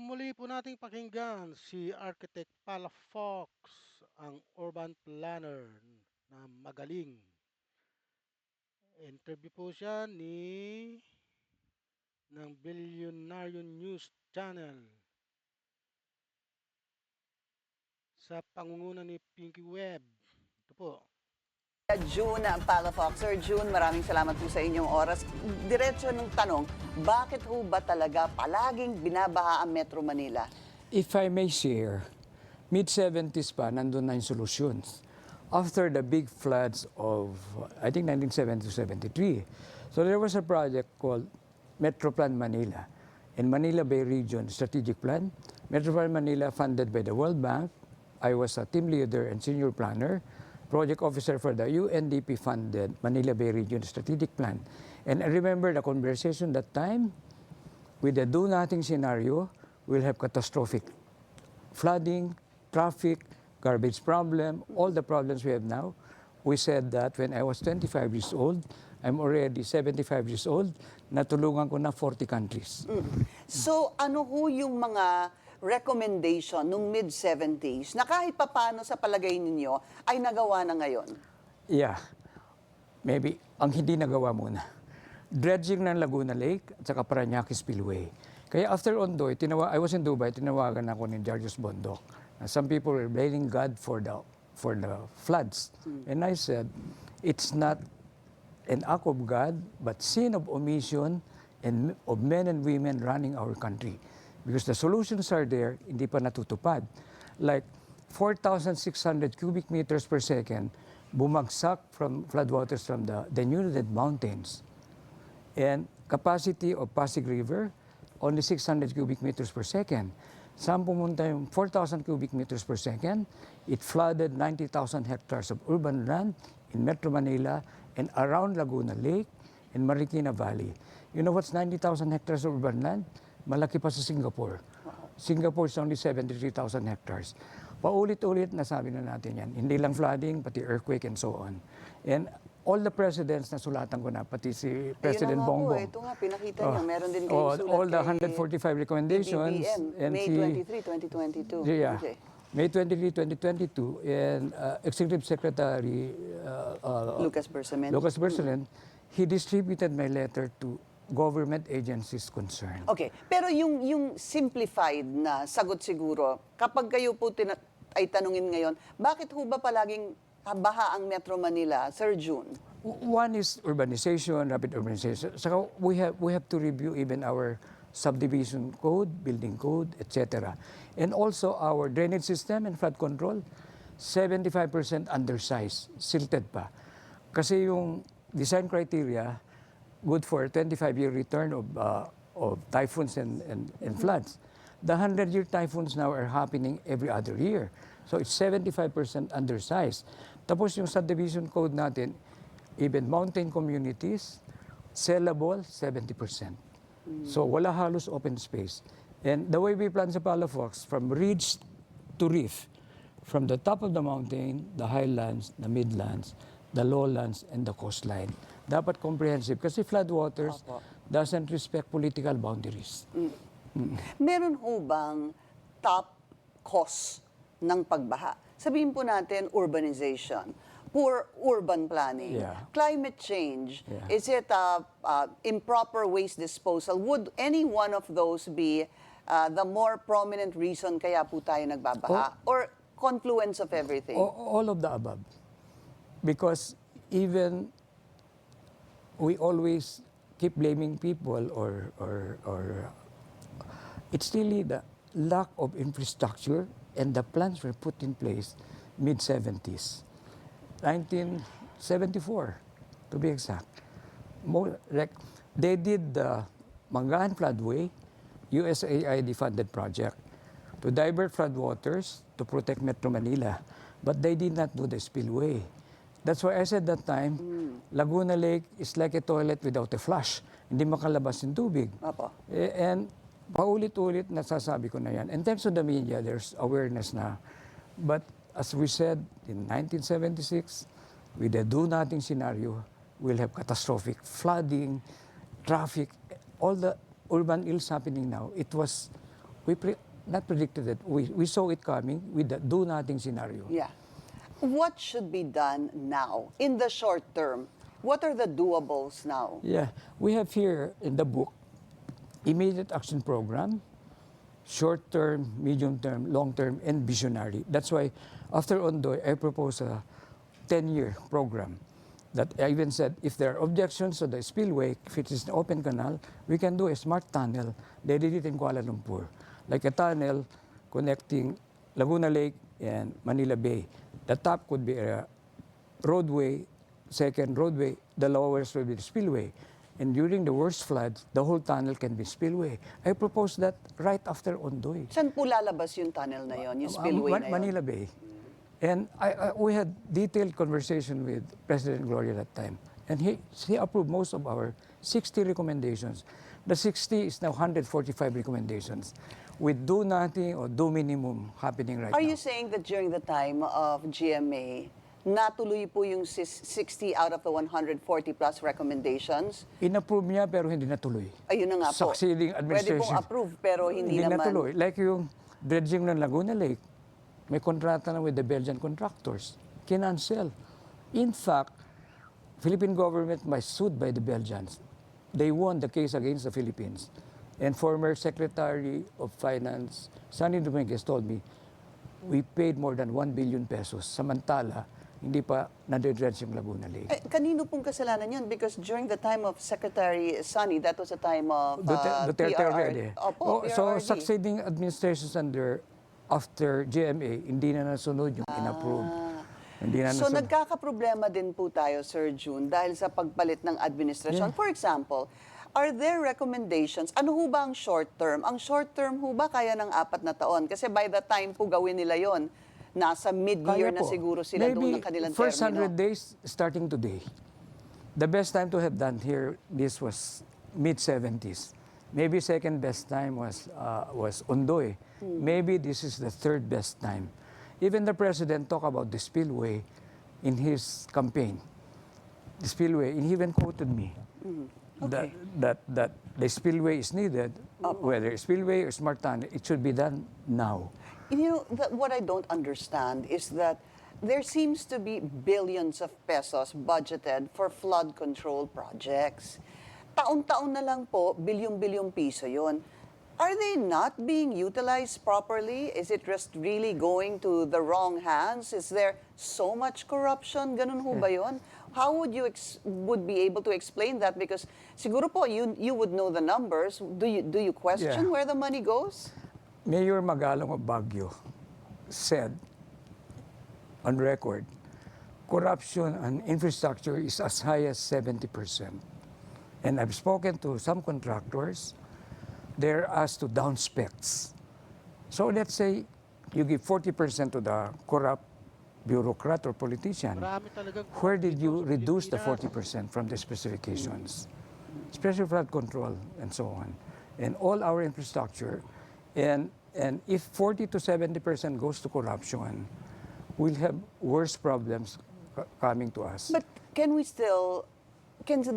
muli po nating pakinggan si Architect Palafox, ang urban planner na magaling. Interview po siya ng Billionaire News Channel sa pangunguna ni Pinky Webb. Ito po. June Palafox. Sir June, maraming salamat po sa inyong oras. Diretso ng tanong, bakit ho ba talaga palaging binabaha ang Metro Manila? If I may share, mid-70s pa, nandun na yung solutions. After the big floods of, I think, 1970-73. So there was a project called Metro Plan Manila. In Manila Bay Region Strategic Plan, Metro Plan Manila funded by the World Bank. I was a team leader and senior planner, project officer for the UNDP-funded Manila Bay Region Strategic Plan. And I remember the conversation that time, with the do-nothing scenario, we'll have catastrophic flooding, traffic, garbage problem, all the problems we have now. We said that when I was 25 years old, I'm already 75 years old, natulungan ko na 40 countries. So ano ho yung mga recommendation nung mid-70s na kahit papano sa palagay ninyo ay nagawa na ngayon? Yeah, maybe ang hindi nagawa muna. Dredging ng Laguna Lake at saka Parañaque Spillway. Kaya after Ondoy, I was in Dubai, tinawagan ako ni Jarjus Bondok. Some people were blaming God for the floods. And I said, it's not an act of God, but sin of omission and of men and women running our country. Because the solutions are there, hindi pa natutupad. Like 4,600 cubic meters per second bumagsak from floodwaters from the denuded mountains. And capacity of Pasig River, only 600 cubic meters per second. Saan pumunta yung 4,000 cubic meters per second? It flooded 90,000 hectares of urban land in Metro Manila and around Laguna Lake and Marikina Valley. You know what's 90,000 hectares of urban land? Malaki pa sa Singapore. Singapore is only 73,000 hectares. Paulit-ulit nasabi na natin yan. Hindi lang flooding, pati earthquake and so on. And all the presidents na sulatan ko na, pati si President Bongbong. Ito nga, pinakita niyo. Meron din kayong sulat all the 145 recommendations. and May 23, 2022. Yeah. Okay. May 23, 2022, and Executive Secretary Lucas Bersamin. He distributed my letter to government agencies concerned. Okay, pero yung simplified na sagot siguro, kapag kayo po ay tanungin ngayon, bakit ho ba palaging baha ang Metro Manila, Sir June? One is urbanization, rapid urbanization. So we have to review even our subdivision code, building code, etc. And also our drainage system and flood control, 75% undersized, silted pa. Kasi yung design criteria, good for 25-year return of typhoons and floods. The 100-year typhoons now are happening every other year. So it's 75% undersized. Tapos yung subdivision code natin, even mountain communities, sellable, 70%. So wala halos open space. And the way we plan sa Palafox, from ridge to reef, from the top of the mountain, the highlands, the midlands, the lowlands, and the coastline. Dapat comprehensive kasi floodwaters doesn't respect political boundaries. Meron ho bang top cause ng pagbaha? Sabihin po natin urbanization, poor urban planning, climate change, is it improper waste disposal? Would any one of those be the more prominent reason kaya po tayo nagbabaha? Or confluence of everything? All of the above. Because even we always keep blaming people or it's really the lack of infrastructure, and the plans were put in place mid-70s. 1974, to be exact. Like, they did the Mangahan Floodway, USAID-funded project, to divert floodwaters to protect Metro Manila. But they did not do the spillway. That's why I said that time, Laguna Lake is like a toilet without a flush. Hindi makalabas yung tubig. And paulit-ulit nasasabi ko na yan. In terms of the media, there's awareness na. But as we said in 1976, with the do-nothing scenario, we'll have catastrophic flooding, traffic, all the urban ills happening now. It was not predicted it, we saw it coming with the do-nothing scenario. Yeah. What should be done now in the short term? What are the doables now? Yeah, we have here in the book, immediate action program, short-term, medium-term, long-term, and visionary. That's why after Ondoy, I propose a 10-year program that I even said if there are objections to the spillway, if it is an open canal, we can do a smart tunnel. They did it in Kuala Lumpur, like a tunnel connecting Laguna Lake and Manila Bay. The top could be a roadway, second roadway, the lowest will be the spillway. And during the worst floods, the whole tunnel can be spillway. I proposed that right after Ondoy. Saan po lalabas yung tunnel na yon, yung spillway na yun? Manila Bay. And we had detailed conversation with President Gloria that time. And he approved most of our 60 recommendations. The 60 is now 145 recommendations with do nothing or do minimum happening right now. Are you saying that during the time of GMA, natuloy po yung 60 out of the 140 plus recommendations? In-approve niya pero hindi natuloy. Ayun na nga po. Succeeding administration. Pwede pong approve pero hindi naman. natuloy. Like yung dredging ng Laguna Lake, may kontrata na with the Belgian contractors. Kinancel. In fact, Philippine government was sued by the Belgians. They won the case against the Philippines. And former Secretary of Finance, Sonny Dominguez, told me, we paid more than 1 billion pesos. Samantala, hindi pa nadredredge yung Laguna Lake. Kanino pong kasalanan yun? Because during the time of Secretary Sonny, that was the time of Duterte PRR. already. Opo, So, PRRD. succeeding administrations after GMA, hindi na nasunod yung in-approve. Hindi na So nasunod. nagkakaproblema din po tayo, Sir June, dahil sa pagpalit ng administrasyon. For example, are there recommendations? Ano ho ba ang short term? Ang short term ho ba kaya ng 4 na taon? Kasi by the time po gawin nila yon, nasa mid-year Kaya na po. siguro sila doon ng kanilang first termino. 100 days starting today. The best time to have done here, this was mid-70s. Maybe second best time was Ondoy. Maybe this is the third best time. Even the president talked about the spillway in his campaign. The spillway, and he even quoted me. Okay. That the spillway is needed, whether spillway or smart tunnel, it should be done now. You know, what I don't understand is that there seems to be billions of pesos budgeted for flood control projects. Taon-taon na lang po, bilyong-bilyong piso yon. Are they not being utilized properly? Is it just really going to the wrong hands? Is there so much corruption? Ganun ho ba yun? How would you would be able to explain that? Because siguro po, you would know the numbers. Do you question where the money goes? Mayor Magalong of Baguio said on record, corruption on infrastructure is as high as 70%. And I've spoken to some contractors, they're asked to down specs. So let's say you give 40% to the corrupt bureaucrat or politician. Marami talagang Where did you sa reduce the Pilipinas. 40% from the specifications? Special flood control and so on. And all our infrastructure. And if 40 to 70% goes to corruption, we'll have worse problems coming to us. But can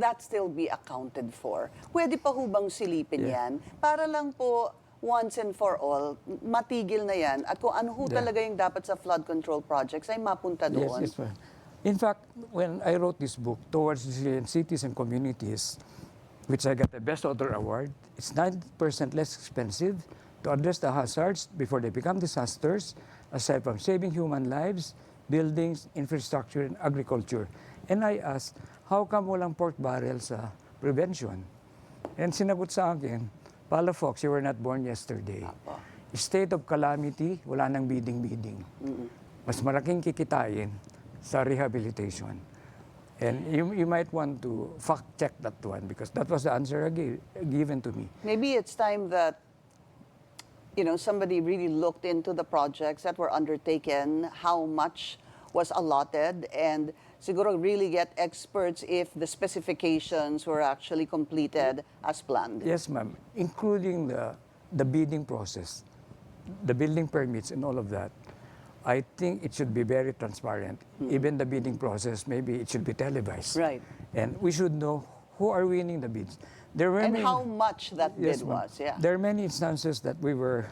that still be accounted for? Pwede pa ho bang silipin yan? Para lang po, once and for all, matigil na yan at kung ano ho talaga yung dapat sa flood control projects ay mapunta doon. Yes, ma'am. In fact, when I wrote this book, Towards Resilient Cities and Communities, which I got the Best Author Award, it's 90% less expensive to address the hazards before they become disasters, aside from saving human lives, buildings, infrastructure, and agriculture. And I asked, how come walang pork barrel sa prevention? And sinagot sa akin, Palafox, you were not born yesterday. State of calamity, wala nang bidding-bidding. Mas malaking kikitain sa rehabilitation. And you might want to fact-check that one because that was the answer given to me. Maybe it's time that somebody really looked into the projects that were undertaken, how much was allotted, and siguro really get experts if the specifications were actually completed as planned. Yes, ma'am. Including the bidding process, the building permits and all of that. I think it should be very transparent. Even the bidding process, maybe it should be televised. Right. And we should know who are winning the bids. There were And many, how much that bid yes, ma'am. was, yeah. There are many instances that we were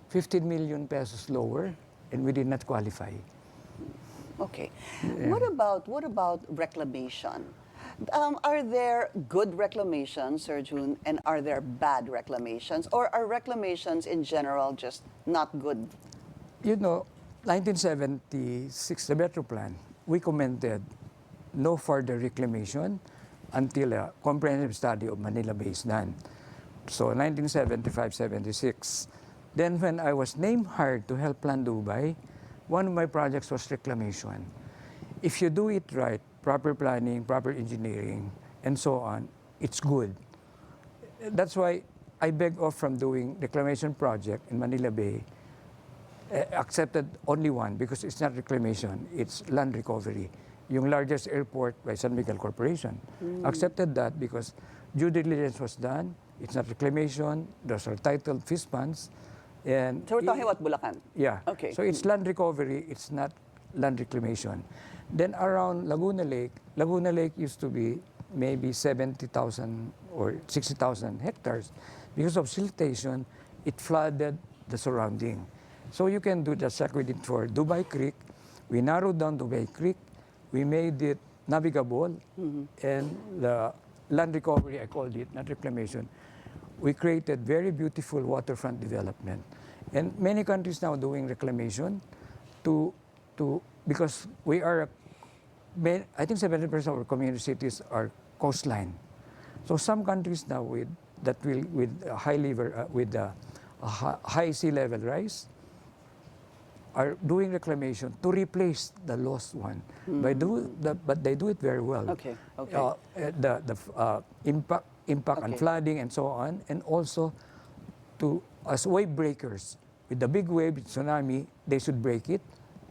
15 million pesos lower and we did not qualify. Okay. Yeah. What about reclamation? Are there good reclamations, Sir June, and are there bad reclamations? Or are reclamations in general just not good? You know, 1976, the Metro Plan, we commented no further reclamation until a comprehensive study of Manila Bay is done. So 1975-76. Then when I was named hired to help plan Dubai, one of my projects was reclamation. If you do it right, proper planning, proper engineering, and so on, it's good. That's why I beg off from doing reclamation project in Manila Bay, accepted only one because it's not reclamation, it's land recovery. Yung largest airport by San Miguel Corporation. Accepted that because due diligence was done, it's not reclamation, those are titled fish ponds. And So we're talking about Bulacan. yeah, Okay. so it's land recovery, it's not land reclamation. Then around Laguna Lake used to be maybe 70,000 or 60,000 hectares. Because of siltation, it flooded the surrounding. So you can do just like we did for Dubai Creek. We narrowed down Dubai Creek. We made it navigable. And the land recovery, I called it, not reclamation. We created very beautiful waterfront development. And many countries now doing reclamation to because we are, I think 70% of our community cities are coastline. So some countries now with a high sea level rise are doing reclamation to replace the lost one. But they do it very well. Okay, okay. The impact on Okay. flooding and so on, and also to as wave breakers. With the big wave, tsunami, they should break it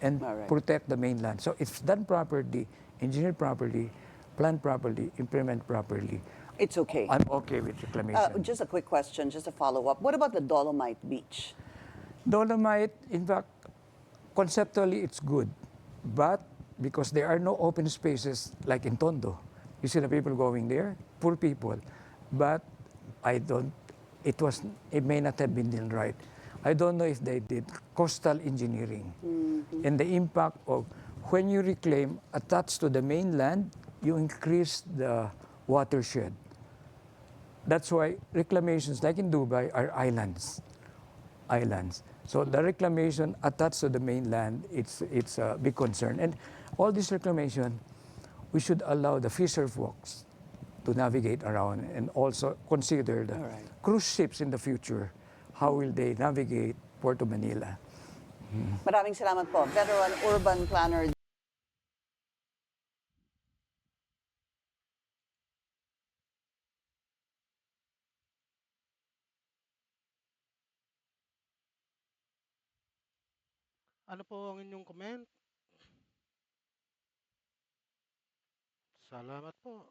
and All right. protect the mainland. So if done properly, engineered properly, planned properly, implement properly, It's okay. I'm okay with reclamation. Just a quick question, just a follow-up. What about the Dolomite Beach? Dolomite, in fact, conceptually it's good, but because there are no open spaces like in Tondo, you see the people going there, poor people, but I don't, it may not have been done right. I don't know if they did coastal engineering and the impact of when you reclaim attached to the mainland, you increase the watershed. That's why reclamations like in Dubai are islands. So the reclamation attached to the mainland, it's a big concern. And all this reclamation, we should allow the fisher folks to navigate around and also consider the All right. cruise ships in the future. How will they navigate Puerto Manila? Maraming salamat po. Veteran urban planner Ano po ang inyong comment? Salamat po.